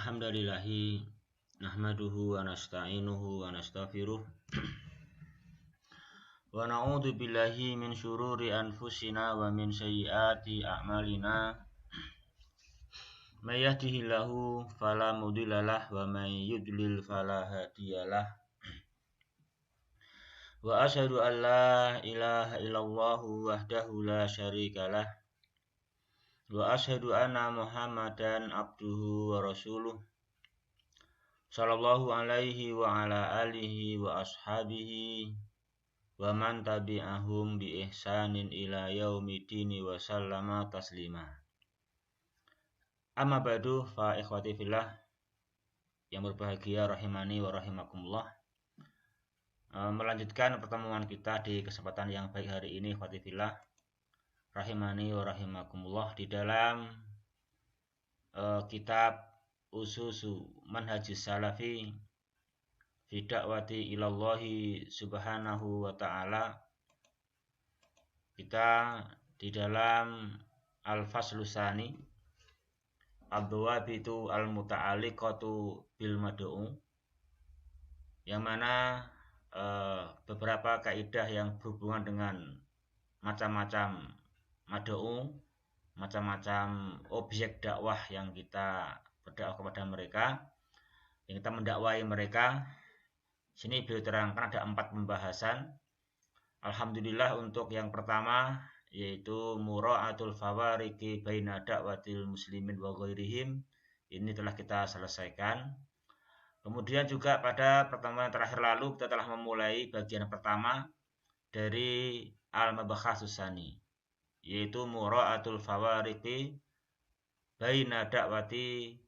Innal hamdalillahi nahmaduhu wa nasta'inuhu wa nastaghfiruh wa na'udzu billahi min syururi anfusina wa min sayyiati a'malina. May yahdihillahu fala mudhillalah wa may yudlil fala hadiyalah. Wa asyhadu an la ilaha illallah wahdahu la syarikalah wa asyhadu anna Muhammadan abduhu wa rasuluh sallallahu alaihi wa ala alihi wa ashabihi wa man tabi'ahum bi ihsanin ila yaumidini wa sallama taslima. Amma ba'du, fa ikhwati fillah yang berbahagia rahimani wa rahimakumullah. Melanjutkan pertemuan kita di kesempatan yang baik hari ini, ikhwati fillah rahimani wa rahimakumullah, di dalam kitab Ususu Manhajis Salafi fi da'wati ilallahi subhanahu wa ta'ala. Kita di dalam Al-Faslusani Ad-Dawabitu Al-Muta'alliqatu bil Mad'u, yang mana beberapa kaidah yang berhubungan dengan macam-macam mad'u, macam-macam objek dakwah yang kita berdakwah kepada mereka, yang kita mendakwai mereka. Sini beliau terangkan ada 4 pembahasan. Alhamdulillah, untuk yang pertama yaitu mura'atul fawariqi baina da'watil muslimin wa ghairihim, ini telah kita selesaikan. Kemudian juga pada pertemuan terakhir lalu kita telah memulai bagian pertama dari al-mabakhasus tsani, yaitu mura'atul fawariqi baina da'wati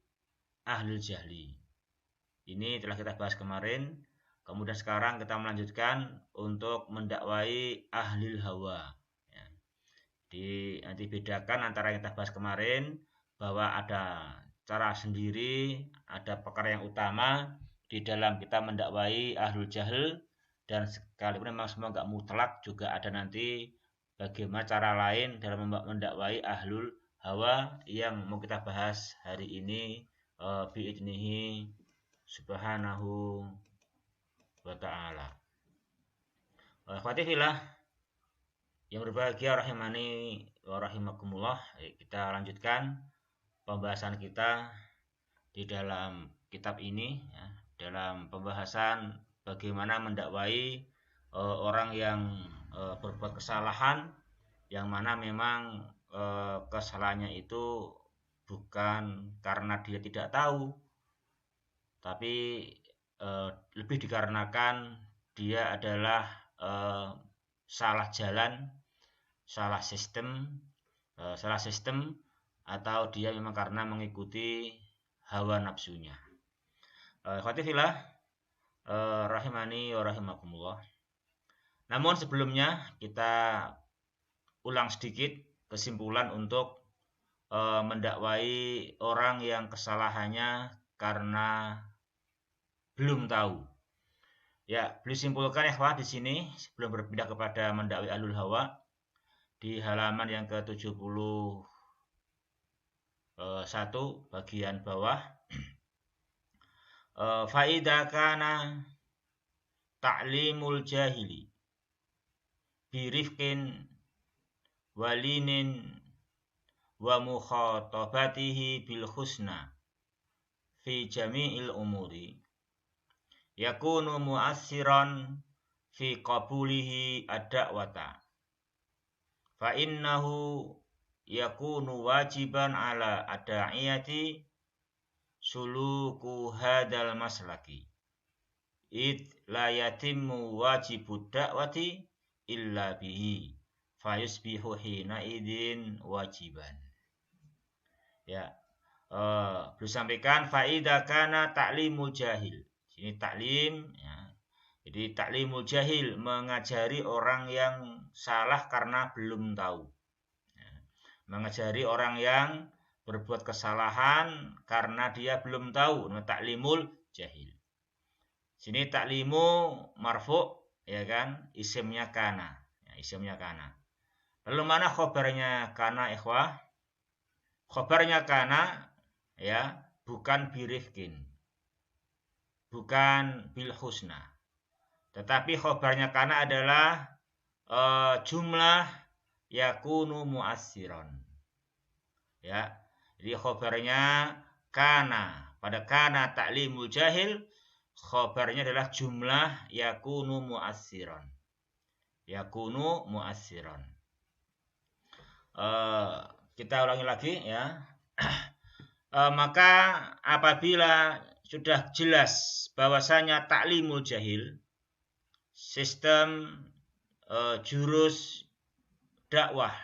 ahlul jahli. Ini telah kita bahas kemarin. Kemudian sekarang kita melanjutkan untuk mendakwai ahlil hawa. Ya. Nanti bedakan antara yang kita bahas kemarin, bahwa ada cara sendiri, ada perkara yang utama di dalam kita mendakwai ahlul jahl, dan sekalipun memang semua enggak mutlak, juga ada nanti bagaimana cara lain dalam mendakwai ahlul hawa yang mau kita bahas hari ini bi'idnihi subhanahu wa ta'ala. Ikhwati fillah yang berbahagia rahimani wa rahimakumullah, kita lanjutkan pembahasan kita di dalam kitab ini, ya, dalam pembahasan bagaimana mendakwai orang yang berbuat kesalahan, yang mana memang kesalahannya itu bukan karena dia tidak tahu, tapi lebih dikarenakan dia adalah salah jalan, salah sistem, atau dia memang karena mengikuti hawa nafsunya. Ikhwati fillah rahimani wa rahimakumullah. Namun sebelumnya kita ulang sedikit kesimpulan untuk mendakwai orang yang kesalahannya karena belum tahu. Ya, beliau simpulkan ya di sini sebelum berpindah kepada mendakwai ahlul hawa di halaman yang ke-71 bagian bawah. Faida kana ta'limul jahili birifkin walinin wa mukhatabatihi bil husna fi jami'il umuri yakunu mu'assiran fi qabulihi ad-da'wata fa innahu yakunu wajiban ala ada'iyati suluku hadal maslaki id la yatimmu wajibud da'wati illa bihi fayusbihu hina idin wajiban. Ya, beliau sampaikan faida kana ta'limul jahil. Sini taklim, ya. Jadi taklimul jahil, mengajari orang yang salah karena belum tahu. Ya. Mengajari orang yang berbuat kesalahan karena dia belum tahu. Taklimul jahil. Sini taklimu marfu', ya kan? Isimnya kana. Ya, isimnya kana. Lalu mana khobarnya kana, ikhwah? Khobarnya kana, ya, bukan birifkin, bukan bil husna. Tetapi khobarnya kana adalah jumlah yakunu mu'assiron. Ya, jadi khobarnya kana. Pada kana ta'limul jahil, khobarnya adalah jumlah yakunu mu'assiron. Yakunu mu'assiron. Kita ulangi lagi ya. Maka apabila sudah jelas bahwasanya ta'limul jahil, sistem jurus dakwah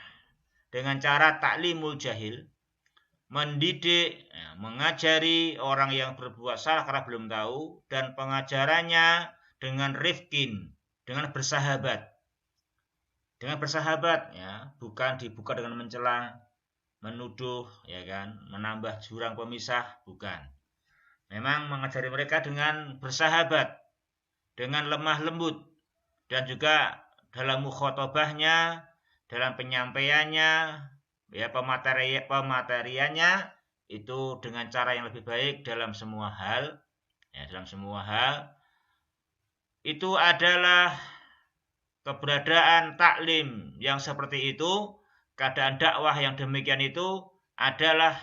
dengan cara ta'limul jahil, mendidik, mengajari orang yang berbuat salah karena belum tahu, dan pengajarannya dengan rifkin, dengan bersahabat. Dengan bersahabat, ya, bukan dibuka dengan mencela, menuduh, ya kan, menambah jurang pemisah, bukan. Memang mengajari mereka dengan bersahabat, dengan lemah lembut, dan juga dalam mukhotobahnya, dalam penyampaiannya, ya, pemateriannya itu dengan cara yang lebih baik dalam semua hal, ya, dalam semua hal. Itu adalah keberadaan taklim yang seperti itu, keadaan dakwah yang demikian itu adalah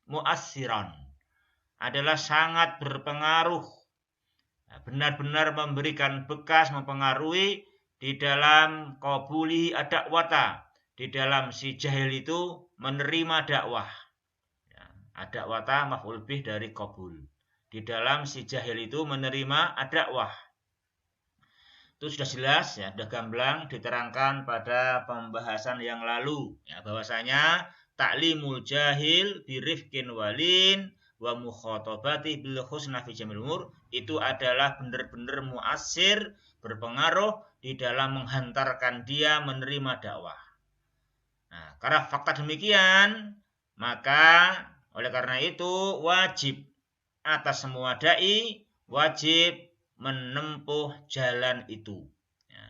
mu'assiran, adalah sangat berpengaruh, benar-benar memberikan bekas, mempengaruhi di dalam qabuli ad-da'wata, di dalam si jahil itu menerima dakwah. Ad-da'wata maf'ul bih dari qabul. Di dalam si jahil itu menerima ad-da'wah. Itu sudah jelas, ya, sudah gamblang diterangkan pada pembahasan yang lalu, ya, bahwasanya ta'limul jahil birifkin walin wa mukhatabati bil husna fi jamil umur itu adalah benar-benar mu'assir, berpengaruh di dalam menghantarkan dia menerima dakwah. Nah, karena fakta demikian, maka oleh karena itu wajib atas semua dai, wajib menempuh jalan itu. Ya,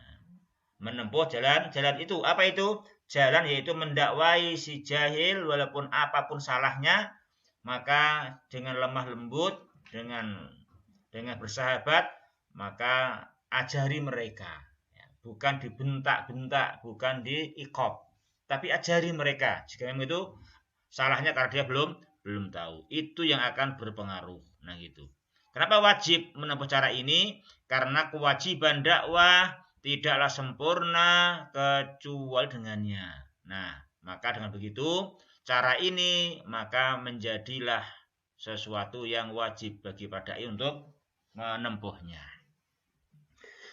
menempuh jalan itu. Apa itu? Jalan yaitu mendakwai si jahil walaupun apapun salahnya, maka dengan lemah lembut, dengan bersahabat, maka ajari mereka. Ya, bukan dibentak-bentak, bukan diikop, tapi ajari mereka. Jika memang itu salahnya karena dia belum tahu, itu yang akan berpengaruh. Nah, gitu. Kenapa wajib menempuh cara ini? Karena kewajiban dakwah tidaklah sempurna kecuali dengannya. Nah, maka dengan begitu, cara ini maka menjadilah sesuatu yang wajib bagi dai untuk menempuhnya.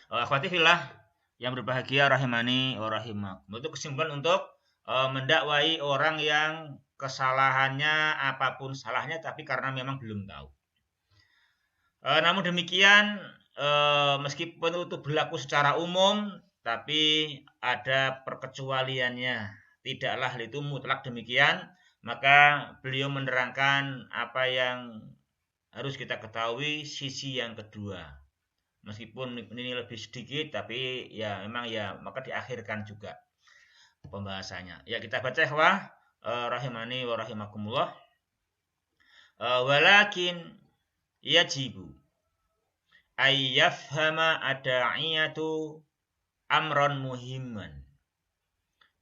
Akhwati fillah yang berbahagia rahimani wa rahimakum. Itu kesimpulan untuk mendakwai orang yang kesalahannya apapun salahnya, tapi karena memang belum tahu. Namun demikian, meskipun itu berlaku secara umum, tapi ada perkecualiannya. Tidaklah itu mutlak demikian. Maka beliau menerangkan apa yang harus kita ketahui, sisi yang kedua. Meskipun ini lebih sedikit, tapi ya memang ya maka diakhirkan juga pembahasannya. Ya, kita baca rahimani wa rahimakumullah. Walakin yajibu ay yafhama ada'iyatu amran muhimman.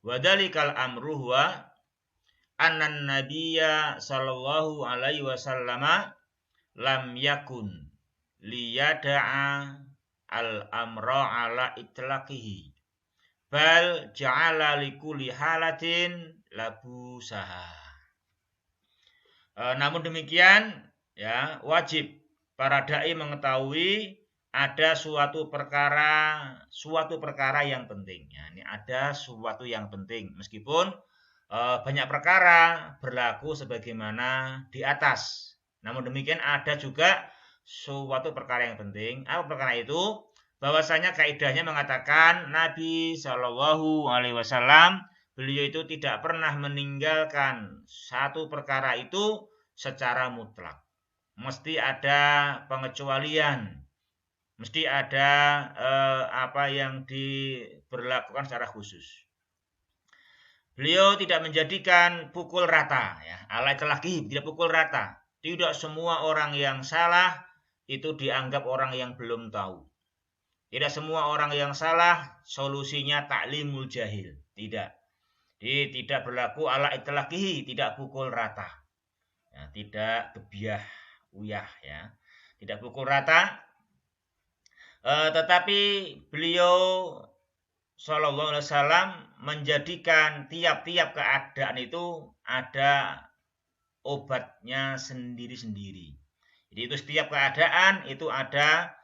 Wadalikal amru huwa annan nabiyya sallallahu alaihi wasallama lam yakun liyada'a al-amra ala itlaqihi bal ja'ala likulli halatin labusaha. Namun demikian, ya, wajib para dai mengetahui ada suatu perkara yang penting. Ya, ini ada suatu yang penting, meskipun banyak perkara berlaku sebagaimana di atas. Namun demikian ada juga suatu perkara yang penting. Apa perkara itu? Bahwasanya kaidahnya mengatakan Nabi Shallallahu Alaihi Wasallam beliau itu tidak pernah meninggalkan satu perkara itu secara mutlak. Mesti ada pengecualian, mesti ada apa yang diberlakukan secara khusus. Beliau tidak menjadikan pukul rata, ya, alai telaki, tidak pukul rata. Tidak semua orang yang salah itu dianggap orang yang belum tahu. Tidak semua orang yang salah solusinya taklimul jahil. Tidak. Jadi tidak berlaku ala itlaqihi, tidak pukul rata. Ya, tidak gebiah uyah ya. Tidak pukul rata. Tetapi beliau Shallallahu Alaihi Wasallam menjadikan tiap-tiap keadaan itu ada obatnya sendiri-sendiri. Jadi itu setiap keadaan itu ada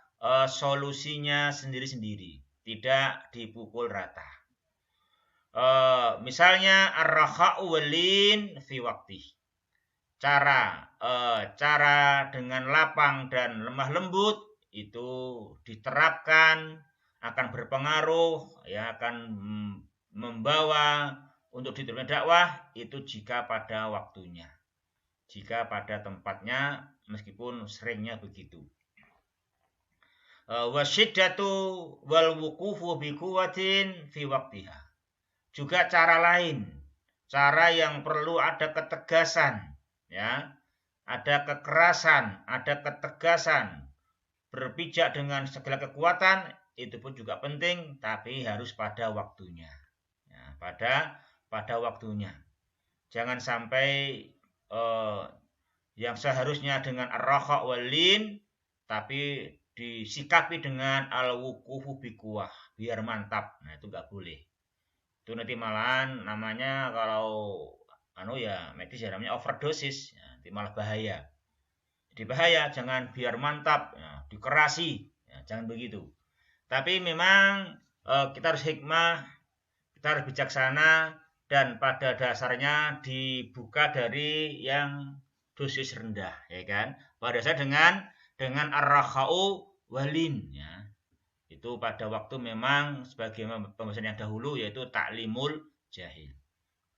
solusinya sendiri-sendiri, tidak dipukul rata. Misalnya ar-rakha'u walin fi waqti. Cara dengan lapang dan lemah lembut itu diterapkan akan berpengaruh, ya akan membawa untuk diterima dakwah itu jika pada waktunya, jika pada tempatnya, meskipun seringnya begitu. Wasyiddatu wal wuqufu bi quwwatin fi waqtiha. Juga cara lain, cara yang perlu ada ketegasan, ya, ada kekerasan, ada ketegasan, berpijak dengan segala kekuatan, itu pun juga penting, tapi harus pada waktunya. Ya, pada waktunya. Jangan sampai yang seharusnya dengan ar-rakha walin, tapi disikapi dengan al-wuqufu biquwah, biar mantap. Nah, itu nggak boleh. Itu nanti malahan namanya kalau medis ya namanya overdosis, ya, nanti malah bahaya. Jadi bahaya, jangan biar mantap, ya, dikerasi, ya, jangan begitu. Tapi memang kita harus hikmah, kita harus bijaksana, dan pada dasarnya dibuka dari yang dosis rendah, ya kan? Pada dasar dengan ar-rakha'u walin, ya. Itu pada waktu memang sebagai pembahasan yang dahulu yaitu taklimul jahil.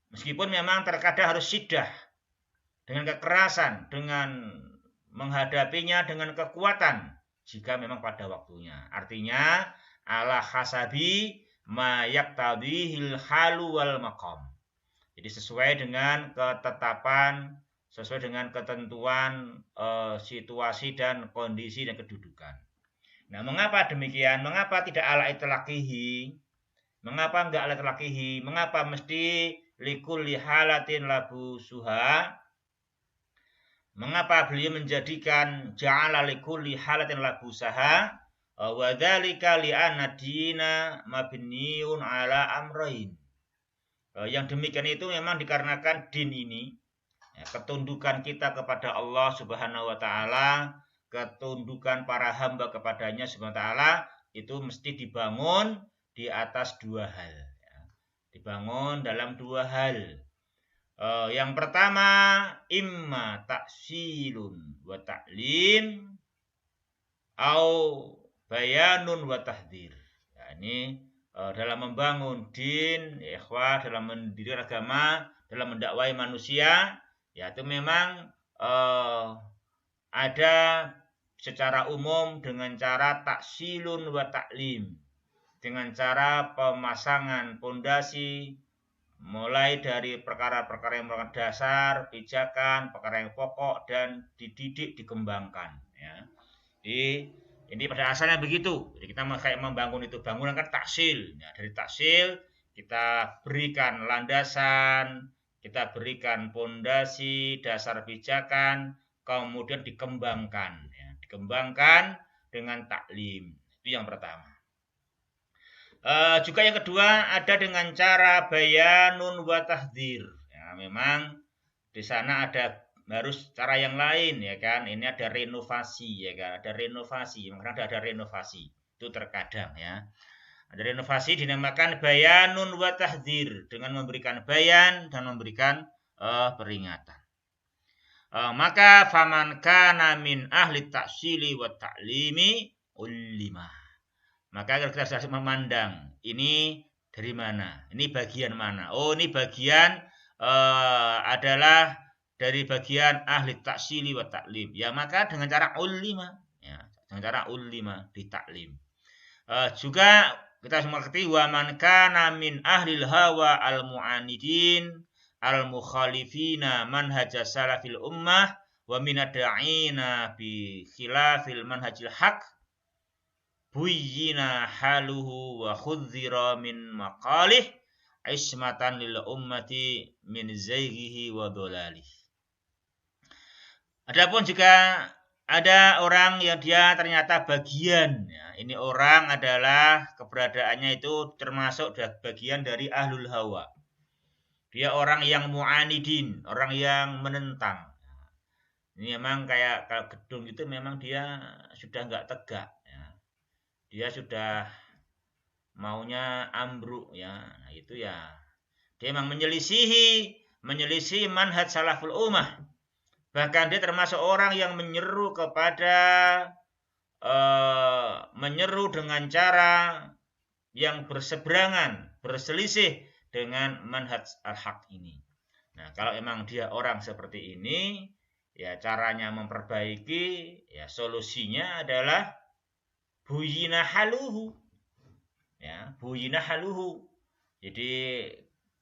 Meskipun memang terkadang harus syiddah dengan kekerasan, dengan menghadapinya dengan kekuatan jika memang pada waktunya. Artinya ala hasabi ma yaqtadihil halu wal maqam. Jadi sesuai dengan ketetapan, sesuai dengan ketentuan situasi dan kondisi dan kedudukan. Nah, mengapa demikian? Mengapa tidak ala itlaqihi? Mengapa enggak ala itlaqihi? Mengapa mesti likulli halatin labu suha? Mengapa beliau menjadikan ja'ala likulli halatin labu saha? Wa dzalika li'anna dina mabniun ala amrain. Yang demikian itu memang dikarenakan din ini, ya, ketundukan kita kepada Allah Subhanahu wa taala, ketundukan para hamba kepadanya Subhanahu wa ta'ala itu mesti dibangun di atas dua hal, ya. Dibangun dalam dua hal. Yang pertama imma taksilun wa ta'lim au bayanun wa tahdzir. Ya, ini dalam membangun din, ikhwah, dalam mendirikan agama, dalam mendakwai manusia, ya itu memang ada secara umum dengan cara taksilun wa ta'lim, dengan cara pemasangan pondasi mulai dari perkara-perkara yang merupakan dasar, pijakan, perkara yang pokok, dan dididik, dikembangkan, ya. Jadi ini pada asalnya begitu. Jadi kita kayak membangun itu, bangunan kan taksil, ya, dari taksil kita berikan landasan, kita berikan pondasi, dasar pijakan, kemudian dikembangkan, ya. Dikembangkan dengan taklim. Itu yang pertama. Juga yang kedua ada dengan cara bayanun wa tahdzir. Ya, memang di sana ada harus cara yang lain, ya kan. Ini ada renovasi, ya kan. Ada renovasi, makanya ada renovasi. Itu terkadang, ya. Ada renovasi dinamakan bayanun wa tahdzir, dengan memberikan bayan dan memberikan peringatan. Maka faman kana min ahli taksili wa ta'limi ulima. Maka kita harus memandang ini dari mana, ini bagian mana. Oh, ini bagian adalah dari bagian ahli taksili wa ta'lim. Ya, maka dengan cara ulima, ya, dengan cara ulima di taklim. Juga kita harus mengerti wa man kana min ahlil hawa al mu'anidin al mukhalifina manhaj salafil ummah wa minada'ina bi khilafil manhajil haq buyyina haluhu wa khudzira min maqalih ismatan lil ummati min zayghihi wa dhalalihi. Adapun jika ada orang yang dia ternyata bagian, ya, ini orang adalah keberadaannya itu termasuk bagian dari ahlul hawa. Dia orang yang mu'anidin, orang yang menentang. Ini memang kayak kalau gedung itu memang dia sudah nggak tegak. Ya. Dia sudah maunya ambruk, ya. Nah, itu ya. Dia memang menyelisihi manhaj salaful ummah. Bahkan dia termasuk orang yang menyeru dengan cara yang berseberangan, berselisih dengan manhaj al-haq ini. Nah, kalau memang dia orang seperti ini, ya caranya memperbaiki, ya solusinya adalah buyina haluhu. Ya, buyina haluhu. Jadi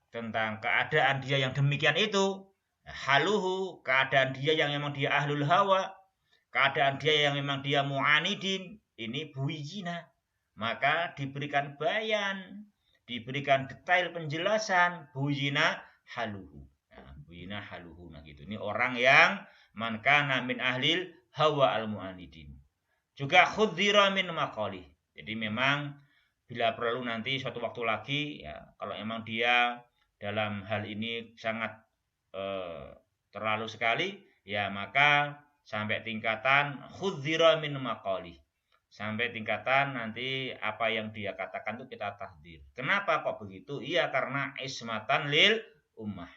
tentang keadaan dia yang demikian itu, haluhu, keadaan dia yang memang dia ahlul hawa, keadaan dia yang memang dia mu'anidin, ini buyina. Maka diberikan bayan, diberikan detail penjelasan, buyina haluhu. Nah, buyina haluhu. Nah gitu. Ini orang yang man kana min ahlil hawa al-mu'anidin. Juga khudzira min maqalih. Jadi memang bila perlu nanti suatu waktu lagi, ya kalau memang dia dalam hal ini sangat terlalu sekali, ya maka sampai tingkatan khudzira min maqalih. Sampai tingkatan nanti apa yang dia katakan itu kita tahdzir. Kenapa kok begitu? Iya karena ismatan lil ummah.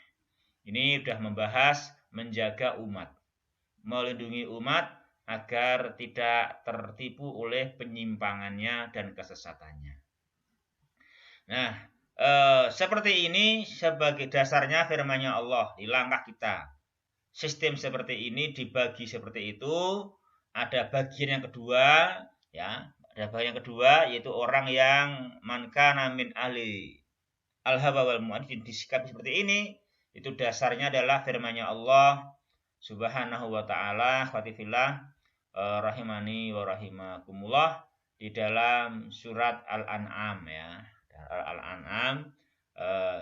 Ini sudah membahas menjaga umat, melindungi umat agar tidak tertipu oleh penyimpangannya dan kesesatannya. Nah, seperti ini sebagai dasarnya firman-Nya Allah di langkah kita. Sistem seperti ini dibagi seperti itu. Ada bagian yang kedua, ya, ada bagian yang kedua yaitu orang yang man kana min ahli al-hawa wal mu'anidin disikapi seperti ini. Itu dasarnya adalah firman-Nya Allah Subhanahu wa taala, khatifillah rahimani wa rahimakumullah di dalam surat Al-An'am, ya. Al-An'am,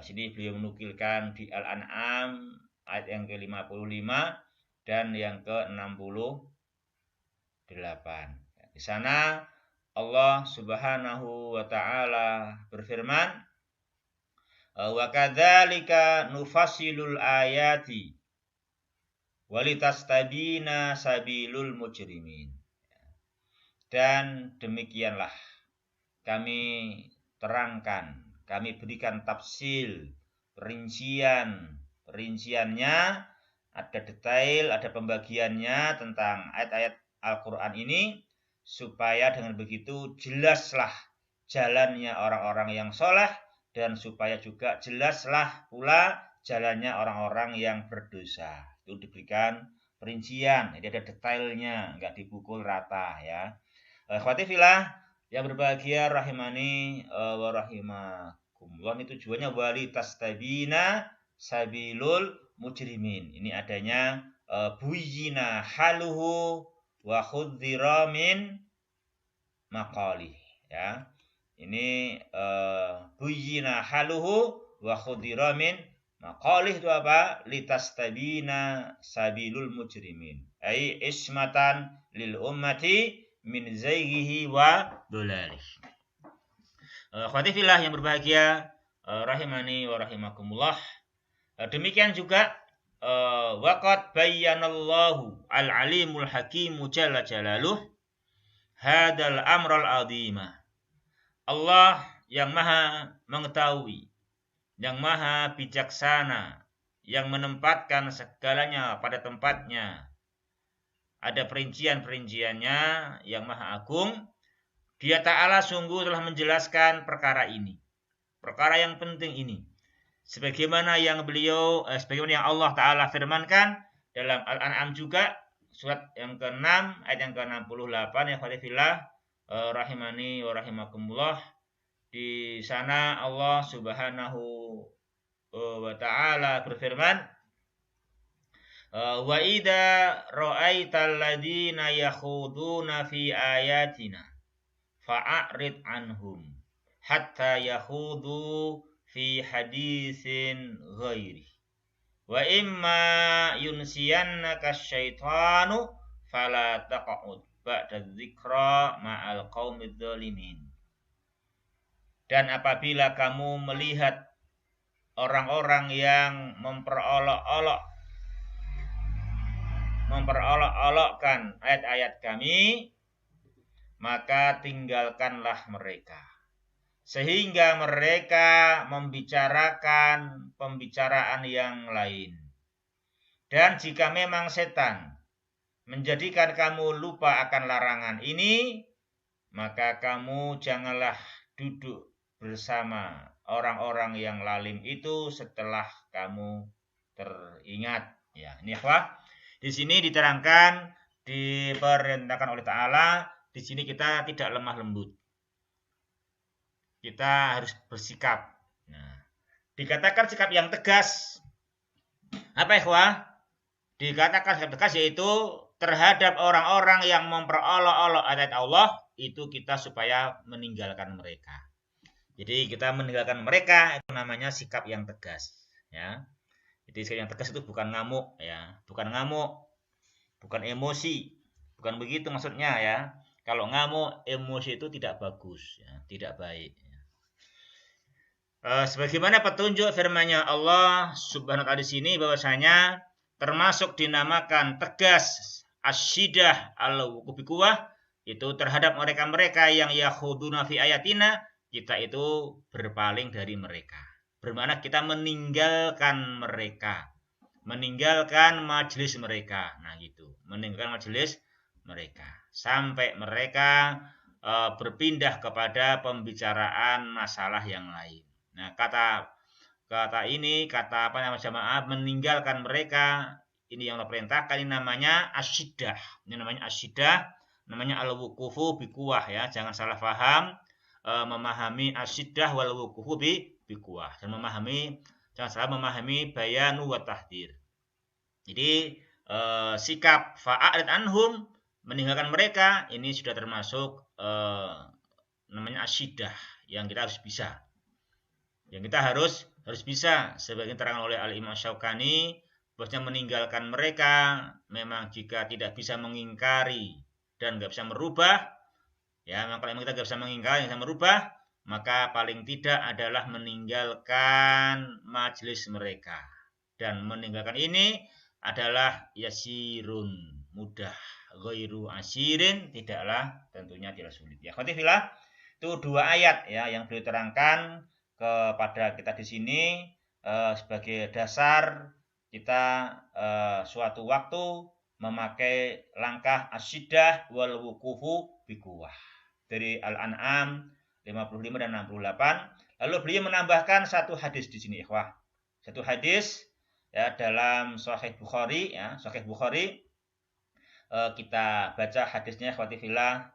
sini beliau menukilkan di Al-An'am ayat yang ke-55 dan yang ke-68. Di sana Allah Subhanahu wa taala berfirman, wa kadzalika nufassilul ayati walitastabina sabilul mujrimin. Dan demikianlah kami terangkan, kami berikan tafsil, perinciannya, ada detail, ada pembagiannya tentang ayat-ayat Al-Quran ini, supaya dengan begitu jelaslah jalannya orang-orang yang soleh, dan supaya juga jelaslah pula jalannya orang-orang yang berdosa. Itu diberikan perincian, jadi ada detailnya, enggak dipukul rata, ya. Khawatifillah yang berbahagia rahimani wa rahimakumullah, ini tujuannya walitastabina sabilul mujrimin. Ini adanya buyyina haluhu wa khudzira min maqalih, ya. Ini buyyina haluhu wa khudzira min maqalih itu apa? Litastabina sabilul mujrimin. Ai ismatan lil ummati min zayghihi wa dhulalih. Khawatifillah yang berbahagia rahimani wa rahimakumullah. Demikian juga waqad bayyanallahu al-alimul hakimu jalla jalaluh hadal amral azima. Allah yang maha mengetahui, yang maha bijaksana, yang menempatkan segalanya pada tempatnya. Ada perincian-perinciannya yang maha agung. Dia Ta'ala sungguh telah menjelaskan perkara ini, perkara yang penting ini, sebagaimana yang Allah Ta'ala firmankan dalam Al-An'am juga, surat yang ke-6 ayat yang ke-68, ya khalifillah rahimani wa rahimakumullah. Di sana Allah Subhanahu wa Ta'ala berfirman, Wa idza ra'aital ladzina yakhuduna fi ayatina fa'arid anhum hatta yakhudu fi haditsin ghairi. Wa imma yunsiyannaka syaitanu fala taq'ud ba'da dzikra ma'al qaumidz zalimin. Dan apabila kamu melihat orang-orang yang memperolok-olokkan ayat-ayat kami, maka tinggalkanlah mereka. Sehingga mereka membicarakan pembicaraan yang lain. Dan jika memang setan menjadikan kamu lupa akan larangan ini, maka kamu janganlah duduk bersama orang-orang yang lalim itu setelah kamu teringat. Ya, ini apa? Di sini diterangkan, diperintahkan oleh Ta'ala, di sini kita tidak lemah lembut. Kita harus bersikap. Nah, dikatakan sikap yang tegas. Apa ikhwah? Dikatakan sikap tegas yaitu terhadap orang-orang yang memperolok-olok ayat Allah, itu kita supaya meninggalkan mereka. Jadi kita meninggalkan mereka itu namanya sikap yang tegas, ya. Jadi sikap yang tegas itu bukan ngamuk, ya, bukan ngamuk, bukan emosi, bukan begitu maksudnya, ya. Kalau ngamuk, emosi itu tidak bagus, ya, tidak baik. Sebagaimana petunjuk firman-Nya Allah Subhanahu wa taala di sini bahwasanya termasuk dinamakan tegas asyidah al-wuquf biquwah itu terhadap mereka-mereka yang yakhuduna fi ayatina, kita itu berpaling dari mereka. Bermakna kita meninggalkan mereka, meninggalkan majelis mereka. Nah, gitu. Meninggalkan majelis mereka sampai mereka berpindah kepada pembicaraan masalah yang lain. Nah, kata apa namanya jamaah meninggalkan mereka, ini yang Allah perintahkan, ini namanya asyidah. Ini namanya asyidah, namanya al-wuqufu biquwah, ya. Jangan salah paham memahami asyidah wal wuqufu biquwah. Dan jangan salah memahami bayanu wa tahdir. Jadi sikap fa'arid anhum, meninggalkan mereka, ini sudah termasuk namanya asyidah yang kita harus bisa. Yang kita harus bisa, sebagian terangkan oleh Al-Imam Syaukani, bahwasanya meninggalkan mereka memang jika tidak bisa mengingkari dan nggak bisa merubah, ya, kalau memang kita nggak bisa mengingkari, nggak bisa merubah, maka paling tidak adalah meninggalkan majelis mereka. Dan meninggalkan ini adalah yasirun, mudah, ghairu asirin, tentunya tidak sulit. Ya, khotifillah, itu dua ayat, ya, yang beliau terangkan kepada kita di sini sebagai dasar kita suatu waktu memakai langkah asyidah wal wuqufu biquwah dari Al-An'am 55 dan 68. Lalu beliau menambahkan satu hadis di sini, ikhwah. Satu hadis, ya, dalam Sahih Bukhari, ya, Sahih Bukhari. Kita baca hadisnya, ikhwati fillah,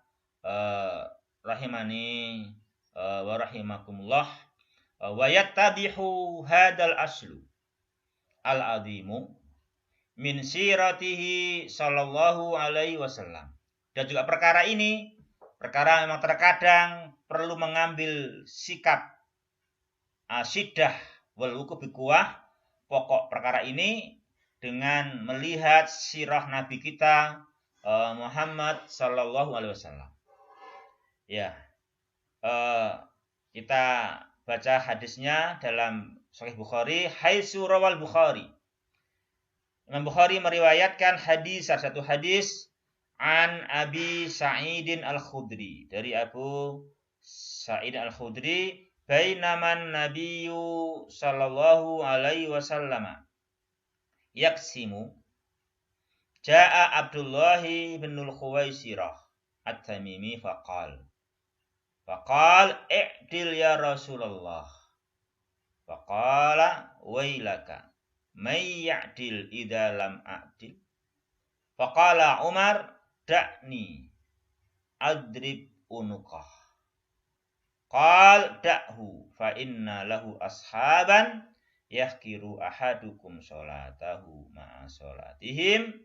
rahimani wa rahimakumullah. Wa yattabihu hadal aslu al-azimu min siratihi sallallahu alaihi wasallam. Dan juga perkara ini, perkara memang terkadang perlu mengambil sikap asyidah wal wuquf biquwah, pokok perkara ini dengan melihat sirah Nabi kita Muhammad sallallahu alaihi wasallam. Ya, kita baca hadisnya dalam Sahih Bukhari, haitsu rawal Bukhari. Imam Bukhari meriwayatkan satu hadis an Abi Sa'idin Al-Khudri, dari Abu Sa'id Al-Khudri, bainaman Nabiyyu sallallahu alaihi wasallam yaksimu jaa Abdullah bin Al-Khuwaisirah At-Tamimi faqal i'dil ya Rasulullah. Faqala wailaka may ya'dil idza lam a'dil. Faqala Umar da'ni adrib unuqah. Qal da'hu fa inna lahu ashaban yahkiru ahadukum sholatahu ma'a sholatihim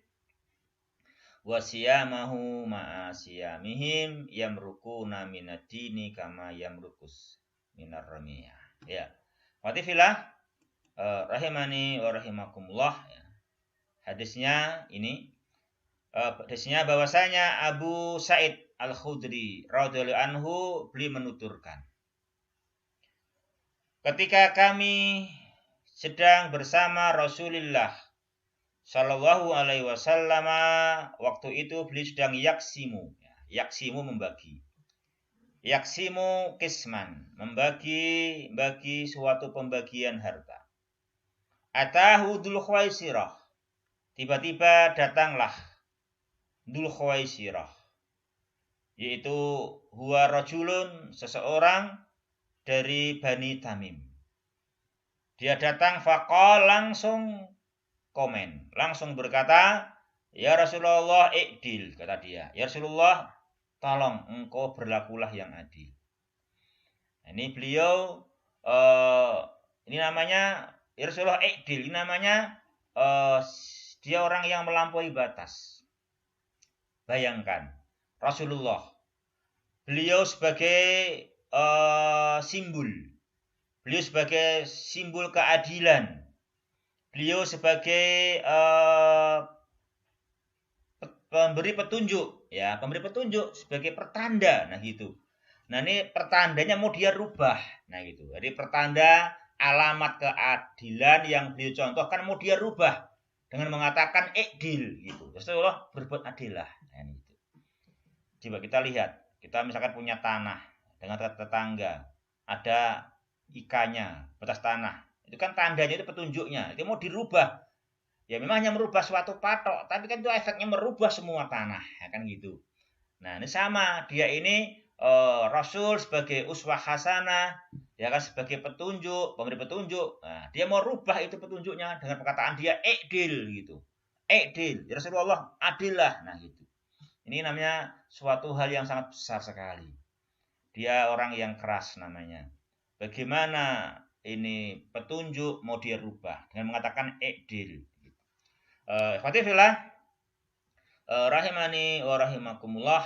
wa siyamahu ma'a siyamihim yamrukuna minad dini kama yamrukus minar ramiyah. Ya. Watifillah rahimani wa rahimakumullah. Ya. Hadisnya ini hadisnya bahwasanya Abu Sa'id Al-Khudri radhiyallahu anhu beliau menuturkan, ketika kami sedang bersama Rasulullah Shallallahu Alaihi Wasallam, waktu itu beliau sedang yaksimu membagi, yaksimu kisman, bagi suatu pembagian harta. Atahu Dzul Khuwaisirah, tiba-tiba datanglah Dzul Khuwaisirah, yaitu huwa rajulun, seseorang dari Bani Tamim. Dia datang faqal, langsung komen, langsung berkata, ya Rasulullah i'dil, kata dia. Ya Rasulullah, tolong engkau berlakulah yang adil. Ini beliau ini namanya ya Rasulullah i'dil, ini namanya dia orang yang melampaui batas. Bayangkan Rasulullah, beliau sebagai simbol, beliau sebagai simbol keadilan, beliau sebagai pemberi petunjuk, ya, pemberi petunjuk sebagai pertanda, nah gitu. Nah ini pertandanya mau dia rubah, nah gitu. Jadi pertanda alamat keadilan yang beliau contohkan mau dia rubah dengan mengatakan i'dil, gitu. Rasulullah berbuat adil lah, nah gitu. Coba kita lihat, kita misalkan punya tanah dengan tetangga, ada ikannya, batas tanah. Itu kan tandanya, itu petunjuknya. Itu mau dirubah. Ya memang hanya merubah suatu patok, tapi kan itu efeknya merubah semua tanah, ya kan gitu. Nah ini sama, dia ini Rasul sebagai uswah hasanah, dia kan sebagai petunjuk, pemberi petunjuk. Nah, dia mau rubah itu petunjuknya dengan perkataan dia i'dil gitu. I'dil, ya Rasulullah adillah, nah gitu. Ini namanya suatu hal yang sangat besar sekali. Dia orang yang keras namanya. Bagaimana ini petunjuk mau dia rubah dengan mengatakan i'dil. Ikhwatifillah rahimani wa rahimakumullah.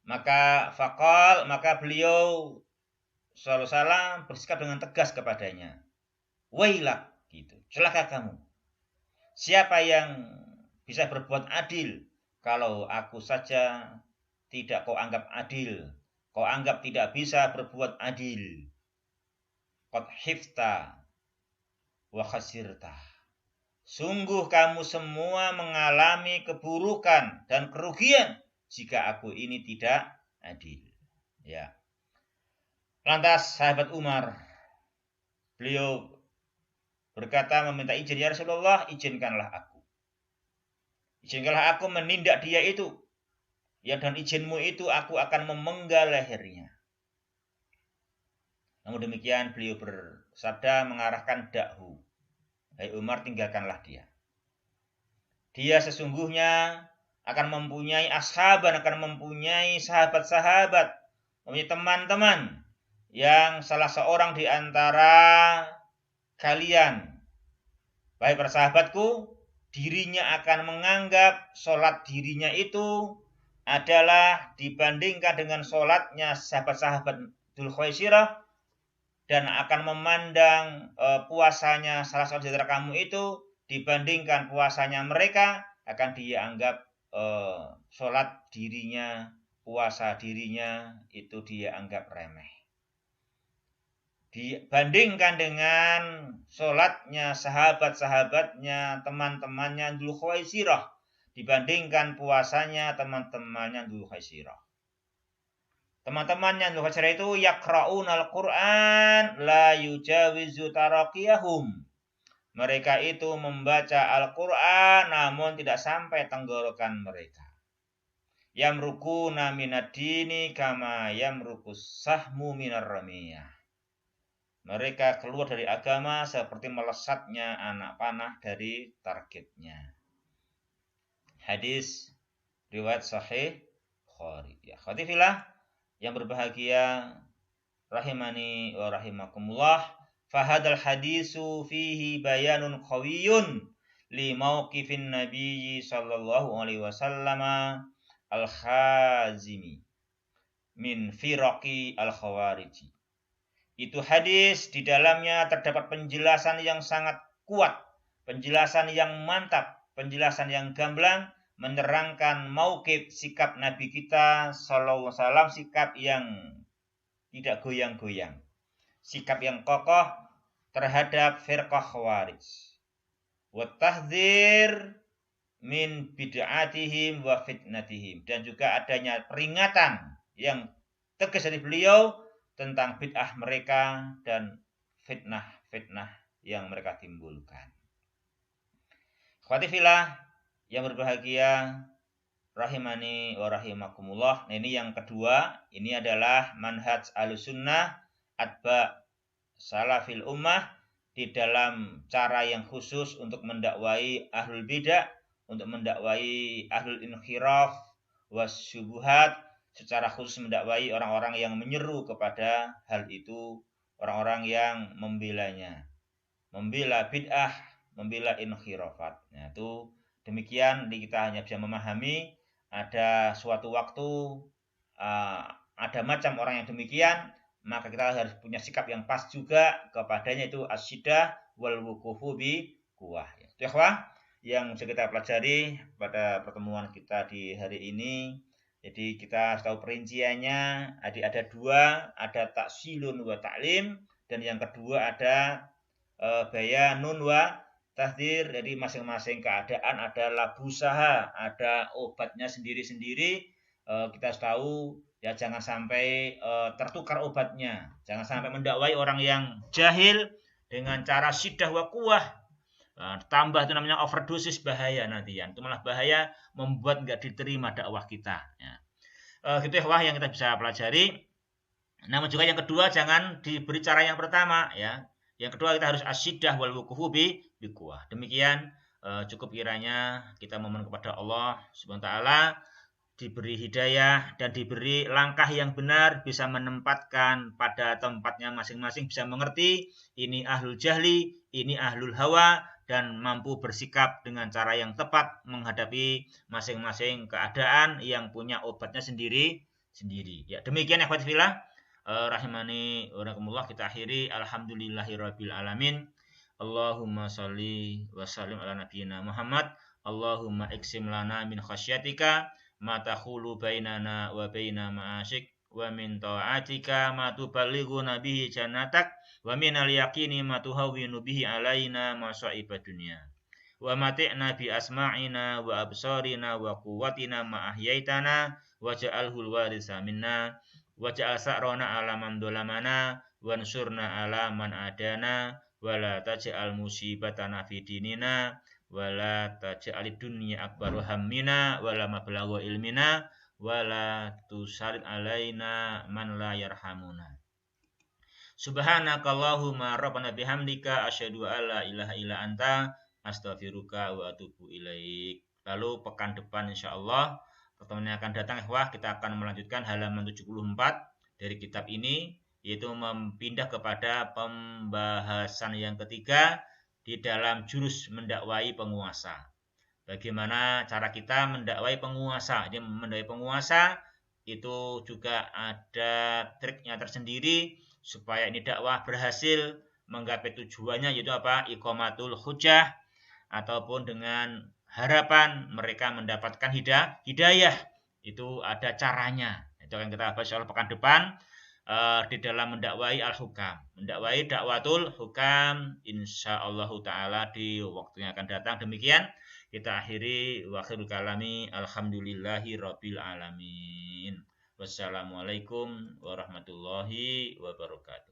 Maka beliau sallallahu alaihi wasallam bersikap dengan tegas kepadanya. Wailak, gitu. Celaka kamu. Siapa yang bisa berbuat adil kalau aku saja tidak kau anggap adil? Kau anggap tidak bisa berbuat adil. Qad hifta wa khasirta. Sungguh kamu semua mengalami keburukan dan kerugian jika aku ini tidak adil. Ya. Lantas sahabat Umar, beliau berkata meminta izin, ya Rasulullah, izinkanlah aku. Izinkanlah aku menindak dia itu. Ya, dan izinmu itu aku akan memenggal lehernya. Namun demikian beliau bersabda mengarahkan dakhu. Hai Umar, tinggalkanlah dia. Dia sesungguhnya akan mempunyai ashaban, akan mempunyai sahabat-sahabat, mempunyai teman-teman yang salah seorang di antara kalian, baik para sahabatku, dirinya akan menganggap sholat dirinya itu adalah dibandingkan dengan sholatnya sahabat-sahabat Dzul Khuwaisirah, dan akan memandang puasanya salah seorang di antara kamu itu dibandingkan puasanya mereka, akan dia anggap sholat dirinya, puasa dirinya itu dia anggap remeh. Dibandingkan dengan sholatnya sahabat-sahabatnya, teman-temannya Dzul Khuwaisirah, dibandingkan puasanya teman-temannya Dzul Khuwaisirah. Teman-temannya Dzul Khuwaisirah itu yaqra'unal Qur'an la yujawizu taraqiyahum. Mereka itu membaca Al-Qur'an namun tidak sampai tenggorokan mereka. Yamrukuna minad dini kama yamrukus sahmu minar ramiyah. Mereka keluar dari agama seperti melesatnya anak panah dari targetnya. Hadis riwayat sahih Bukhari. Ya, khawatifillah yang berbahagia rahimani wa rahimakumullah. Fahadal hadisu fihi bayanun qawiyun li mauqifin nabiyyi sallallahu alaihi wasallam al-khazimi min firaqi al-khawariji. Itu hadis di dalamnya terdapat penjelasan yang sangat kuat, penjelasan yang mantap, penjelasan yang gamblang menerangkan mauqif sikap Nabi kita sallallahu alaihi wasallam, sikap yang tidak goyang-goyang, sikap yang kokoh terhadap firqah khawarij. Wa tahdzir min bid'atihim wa fitnatihim, dan juga adanya peringatan yang tegas dari beliau tentang bid'ah mereka dan fitnah-fitnah yang mereka timbulkan. Ikhwati fillah yang berbahagia, rahimani wa rahimakumullah. Nah, ini yang kedua, ini adalah manhaj Ahlussunnah atba salafil ummah di dalam cara yang khusus untuk mendakwai ahlul bidah, untuk mendakwai ahlul inkhiraf wasyubuhat, secara khusus mendakwai orang-orang yang menyeru kepada hal itu, orang-orang yang membelanya, membela bid'ah, membela inkhirafat. Nah, itu demikian kita hanya bisa memahami ada suatu waktu ada macam orang yang demikian, maka kita harus punya sikap yang pas juga kepadanya, itu asyidah wal wuqufu bi quwwah. Itu ikhwah yang bisa kita pelajari pada pertemuan kita di hari ini. Jadi kita harus tahu perinciannya. Ada dua, ada taksilun wa ta'lim, dan yang kedua ada bayanun wa tahdzir. Jadi masing-masing keadaan ada labusaha, ada obatnya sendiri-sendiri. Kita harus tahu ya, jangan sampai tertukar obatnya, jangan sampai mendakwai orang yang jahil dengan cara syiddah wa quwwah, tambah itu namanya overdosis, bahaya nanti ya, itu malah bahaya, membuat nggak diterima dakwah kita ya. Gitu ya wah yang kita bisa pelajari. Namun juga yang kedua, jangan diberi cara yang pertama ya. Yang kedua, kita harus asyiddah wal wuqufu bi quwwah. Demikian cukup kiranya kita memohon kepada Allah Subhanahu wa taala diberi hidayah dan diberi langkah yang benar, bisa menempatkan pada tempatnya masing-masing, bisa mengerti ini ahlul jahli, ini ahlul hawa, dan mampu bersikap dengan cara yang tepat menghadapi masing-masing keadaan yang punya obatnya sendiri-sendiri. Ya, demikian ikhwati fillah, rahimani wa rahimakumullah, kita akhiri alhamdulillahirabbil alamin. Allahumma shalli wa sallim ala nabiyyina Muhammad. Allahumma iksim lana min khasyatika ma takhulu bainana wa baina ma'asyik, wa min ta'atika ma tuballighuna bihi jannatak, wa min al-yaqini ma tuhawwinu bihi alaina masa'ibad dunya, wa mati'na bi asma'ina wa absarina wa quwwatina ma ahyaitana, waj'alhul warisa minna, waj'al sa'rana ala man dhalamana, wansurna ala man adana, wa la taj'al musibatana fi dinina, wala taj'alid dunya akbaru hammina, wala mablagha ilmina, wala tusallit alaina man la yarhamuna. Subhanakallahumma rabbana bihamdika asyhadu an la ilaha illa anta astaghfiruka wa atubu ilaik. Lalu pekan depan insyaallah, pertemuan yang akan datang ikhwah, kita akan melanjutkan halaman 74 dari kitab ini, yaitu mempindah kepada pembahasan yang ketiga di dalam jurus mendakwai penguasa. Bagaimana cara kita mendakwai penguasa? Jadi mendakwai penguasa itu juga ada triknya tersendiri supaya ini dakwah berhasil menggapai tujuannya, yaitu apa? Iqamatul hujjah, ataupun dengan harapan mereka mendapatkan hidayah. Itu ada caranya. Itu akan kita bahas soal pekan depan. Di dalam mendakwai al-hukam, mendakwai dakwatul hukam, insyaallah taala di waktu yang akan datang. Demikian kita akhiri, wa akhirul kalami alhamdulillahi rabbil alamin. Wassalamualaikum warahmatullahi wabarakatuh.